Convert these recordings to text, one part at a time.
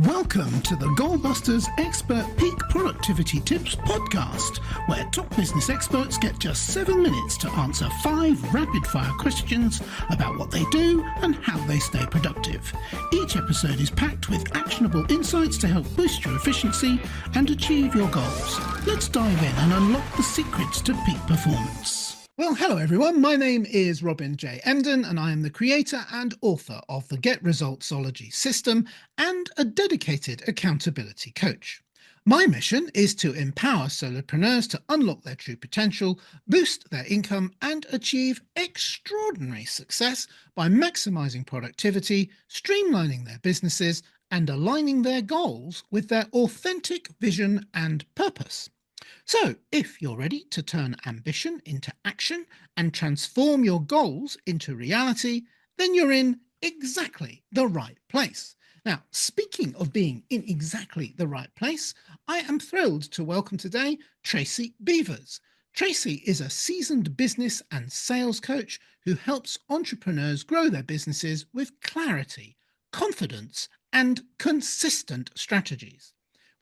Welcome to the Goalbusters Expert Peak Productivity Tips podcast, where top business experts get just 7 minutes to answer 5 rapid-fire questions about what they do and how they stay productive. Each episode is packed with actionable insights to help boost your efficiency and achieve your goals. Let's dive in and unlock the secrets to peak performance. Well, hello everyone. My name is Robin J. Emden, and I am the creator and author of the Get Resultsology system and a dedicated accountability coach. My mission is to empower solopreneurs to unlock their true potential, boost their income, and achieve extraordinary success by maximizing productivity, streamlining their businesses, and aligning their goals with their authentic vision and purpose. So, if you're ready to turn ambition into action and transform your goals into reality, then you're in exactly the right place. Now, speaking of being in exactly the right place, I am thrilled to welcome today Tracy Beavers. Tracy is a seasoned business and sales coach who helps entrepreneurs grow their businesses with clarity, confidence, and consistent strategies.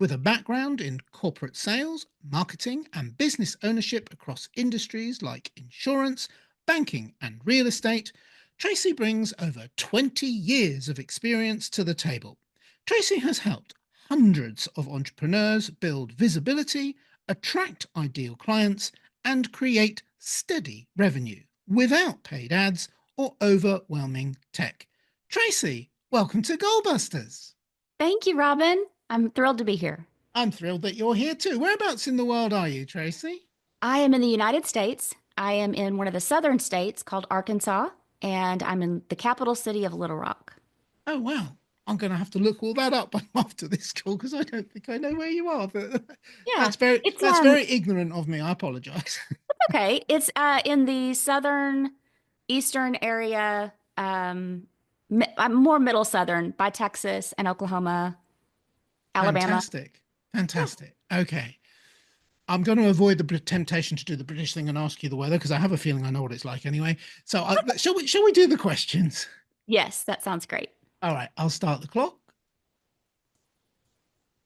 With a background in corporate sales, marketing, and business ownership across industries like insurance, banking, and real estate, Tracy brings over 20 years of experience to the table. Tracy has helped hundreds of entrepreneurs build visibility, attract ideal clients, and create steady revenue without paid ads or overwhelming tech. Tracy, welcome to Goalbusters. Thank you, Robin. I'm thrilled to be here. I'm thrilled that you're here too. Whereabouts in the world are you, Tracy? I am in the United States. I am in one of the southern states called Arkansas, and I'm in the capital city of Little Rock. Oh, wow. I'm going to have to look all that up after this call because I don't think I know where you are. But Yeah, that's very ignorant of me. I apologize. okay. It's in the southern eastern area, more middle southern by Texas and Oklahoma, Alabama. Fantastic. Okay. I'm going to avoid the temptation to do the British thing and ask you the weather because I have a feeling I know what it's like anyway. So shall we do the questions? Yes, that sounds great. All right, I'll start the clock.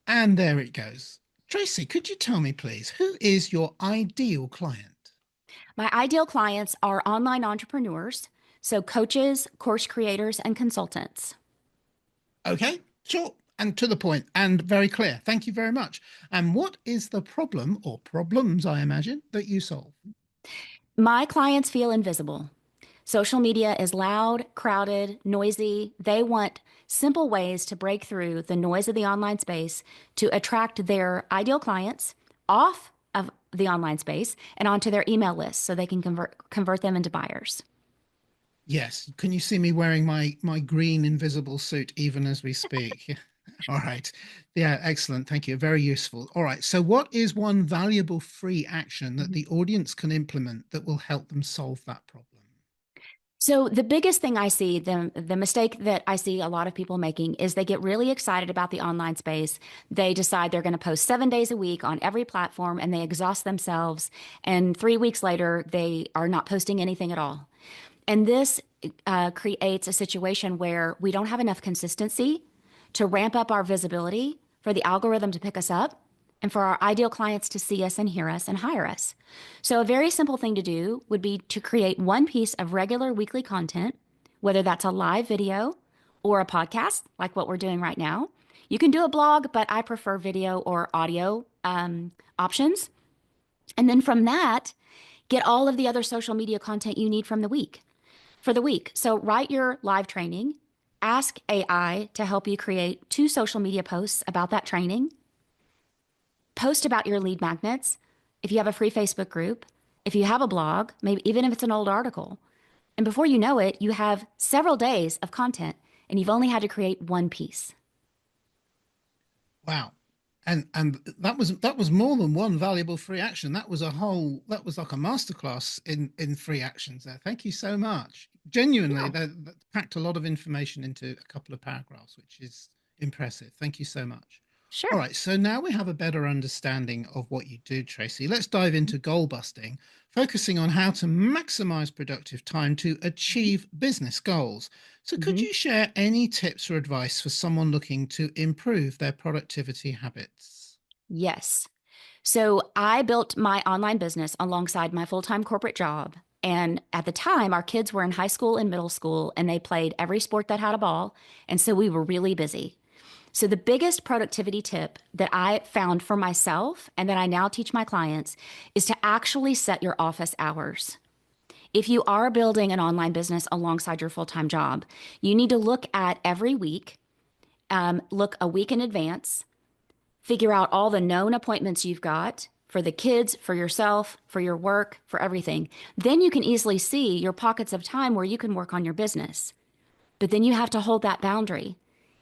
And there it goes. Tracy, could you tell me, please, who is your ideal client? My ideal clients are online entrepreneurs, so coaches, course creators, and consultants. Okay, sure. And to the point and very clear. Thank you very much. And what is the problem or problems, I imagine, that you solve? My clients feel invisible. Social media is loud, crowded, noisy. They want simple ways to break through the noise of the online space to attract their ideal clients off of the online space and onto their email list so they can convert them into buyers. Yes. Can you see me wearing my green invisible suit even as we speak? All right. Yeah, excellent. Thank you. Very useful. All right. So what is one valuable free action that the audience can implement that will help them solve that problem? So the biggest thing I see, the mistake that I see a lot of people making is they get really excited about the online space. They decide they're going to post 7 days a week on every platform and they exhaust themselves. And 3 weeks later, they are not posting anything at all. And this creates a situation where we don't have enough consistency to ramp up our visibility for the algorithm to pick us up and for our ideal clients to see us and hear us and hire us. So a very simple thing to do would be to create one piece of regular weekly content, whether that's a live video or a podcast, like what we're doing right now. You can do a blog, but I prefer video or audio options. And then from that, get all of the other social media content you need for the week. So write your live training, ask AI to help you create 2 social media posts about that training. Post about your lead magnets. If you have a free Facebook group, if you have a blog, maybe even if it's an old article. And before you know it, you have several days of content and you've only had to create one piece. Wow. And that was more than one valuable free action. That was like a masterclass in free actions there. Thank you so much. Genuinely, that packed a lot of information into a couple of paragraphs, which is impressive. Thank you so much. All Sure. right, so now we have a better understanding of what you do, Tracy. Let's dive into goal busting, focusing on how to maximize productive time to achieve business goals. So, could Mm-hmm. you share any tips or advice for someone looking to improve their productivity habits? Yes. So I built my online business alongside my full-time corporate job. And at the time, our kids were in high school and middle school, and they played every sport that had a ball. And so we were really busy. So the biggest productivity tip that I found for myself and that I now teach my clients is to actually set your office hours. If you are building an online business alongside your full-time job, you need to look at every week, look a week in advance, figure out all the known appointments you've got for the kids, for yourself, for your work, for everything. Then you can easily see your pockets of time where you can work on your business. But then you have to hold that boundary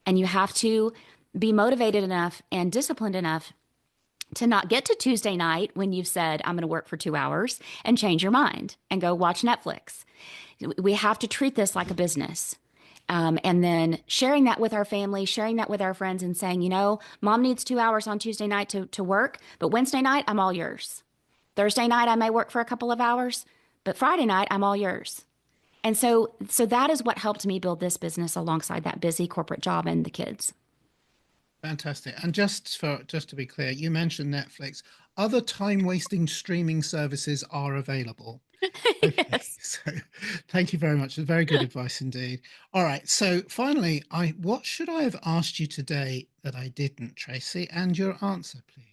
and you have to be motivated enough and disciplined enough to not get to Tuesday night when you've said, I'm going to work for 2 hours and change your mind and go watch Netflix. We have to treat this like a business. And then sharing that with our family, sharing that with our friends, and saying, mom needs 2 hours on Tuesday night to work, but Wednesday night, I'm all yours. Thursday night, I may work for a couple of hours, but Friday night, I'm all yours. And so that is what helped me build this business alongside that busy corporate job and the kids. Fantastic. And just to be clear, you mentioned Netflix. Other time-wasting streaming services are available. Okay, Yes. so thank you very much. Very good advice indeed. All right, so finally, I what should I have asked you today that I didn't, Tracy? And your answer, please.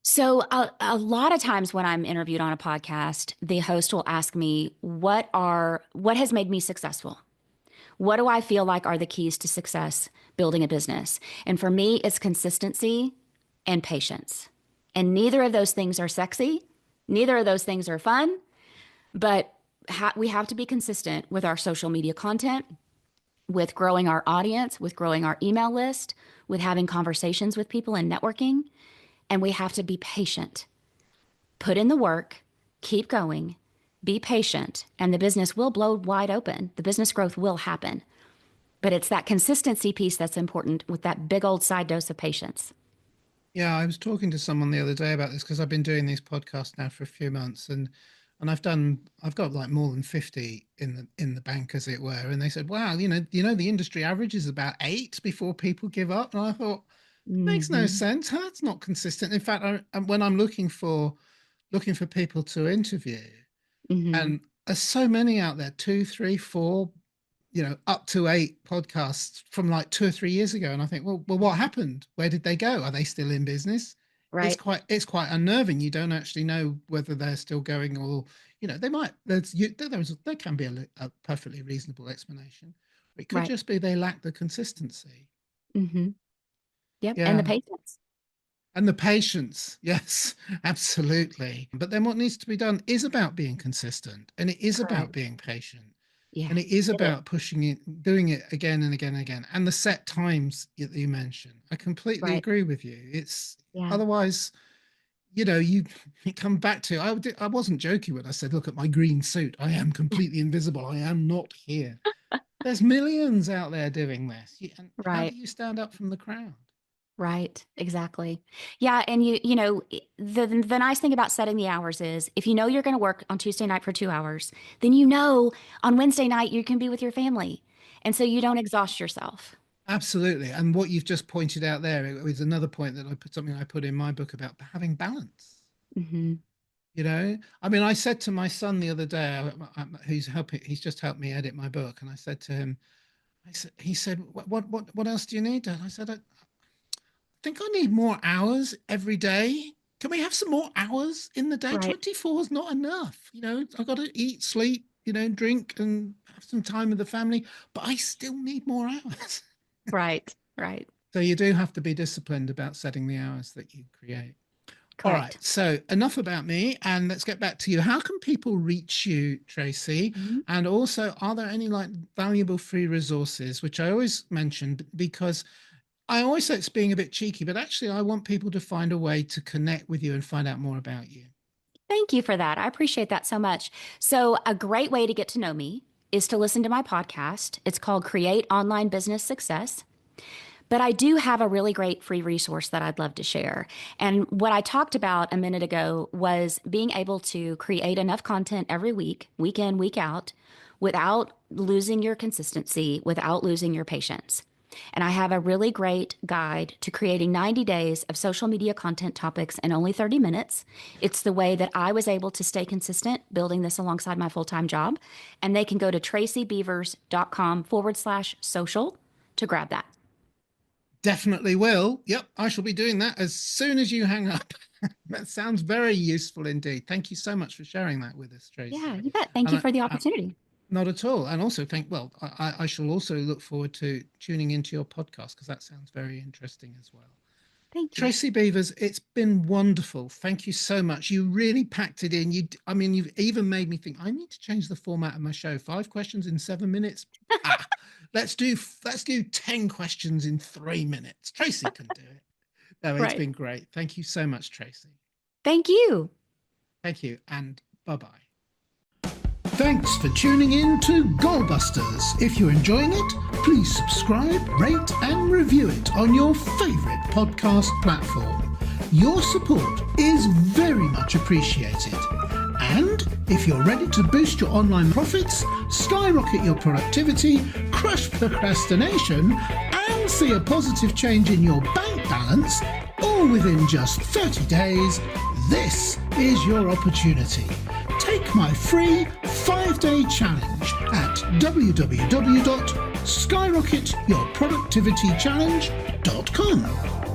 So a lot of times when I'm interviewed on a podcast, the host will ask me, what has made me successful? What do I feel like are the keys to success building a business? And for me, it's consistency and patience. And neither of those things are sexy. Neither of those things are fun, but we have to be consistent with our social media content, with growing our audience, with growing our email list, with having conversations with people and networking. And we have to be patient. Put in the work, keep going, be patient, and the business will blow wide open. The business growth will happen. But it's that consistency piece that's important with that big old side dose of patience. Yeah, I was talking to someone the other day about this because I've been doing these podcasts now for a few months, and I've got like more than 50 in the bank, as it were. And they said, wow, the industry average is about 8 before people give up. And I thought, makes no Hmm. sense. That's not consistent. In fact, when I'm looking for people to interview, Hmm. and there's so many out there, two, three, four, up to 8 podcasts from like 2 or 3 years ago. And I think, well, what happened? Where did they go? Are they still in business? It's Right, quite unnerving. You don't actually know whether they're still going, or they might. There can be a perfectly reasonable explanation. It could right. just be they lack the consistency. Hmm. Yep. And the Yeah. patience. And the patience, yes, absolutely. But then what needs to be done is about being consistent, and it is about Correct. being patient, Yeah. and it is It is. about pushing it, doing it again and again and again, and the set times that you mentioned. I completely Right. agree with you. It's Yeah. otherwise, you come back to I wasn't joking when I said, look at my green suit. I am completely invisible. I am not here. There's millions out there doing this. And how do Right. you stand up from the crowd? Right, exactly. Yeah, and the nice thing about setting the hours is if you know you're going to work on Tuesday night for 2 hours, then on Wednesday night you can be with your family. And so you don't exhaust yourself. Absolutely. And what you've just pointed out there is another point that I put in my book about having balance. Hmm. I mean, I said to my son the other day, he's just helped me edit my book. And I said to him, he said, what else do you need, Dad? I said, I think I need more hours every day. Can we have some more hours in the day? Right, 24 is not enough. I've got to eat, sleep, drink and have some time with the family, but I still need more hours. right, right. So you do have to be disciplined about setting the hours that you create. All right. Correct. So enough about me, and let's get back to you. How can people reach you, Tracy? Mhm. And also, are there any like valuable free resources, which I always mention because I always say it's being a bit cheeky, but actually I want people to find a way to connect with you and find out more about you. Thank you for that. I appreciate that so much. So, a great way to get to know me is to listen to my podcast. It's called Create Online Business Success. But I do have a really great free resource that I'd love to share. And what I talked about a minute ago was being able to create enough content every week, week in, week out, without losing your consistency, without losing your patience. And I have a really great guide to creating 90 days of social media content topics in only 30 minutes. It's the way that I was able to stay consistent building this alongside my full-time job. And they can go to tracybeavers.com/social to grab that. Definitely will. Yep, I shall be doing that as soon as you hang up. That sounds very useful indeed. Thank you so much for sharing that with us, Tracy. Yeah, you bet. Thank you for the opportunity. Not at all. And also I shall also look forward to tuning into your podcast because that sounds very interesting as well. Thank you. Tracy Beavers, it's been wonderful. Thank you so much. You really packed it in. You've even made me think I need to change the format of my show. 5 questions in 7 minutes. Let's do 10 questions in 3 minutes. Tracy can do it. No, it's been great. Thank you so much, Tracy. Thank you. Thank you. And bye-bye. Thanks for tuning in to Goalbusters. If you're enjoying it, please subscribe, rate and review it on your favourite podcast platform. Your support is very much appreciated. And if you're ready to boost your online profits, skyrocket your productivity, crush procrastination, and see a positive change in your bank balance, all within just 30 days, this is your opportunity. Take my free 5-day challenge at www.skyrocketyourproductivitychallenge.com.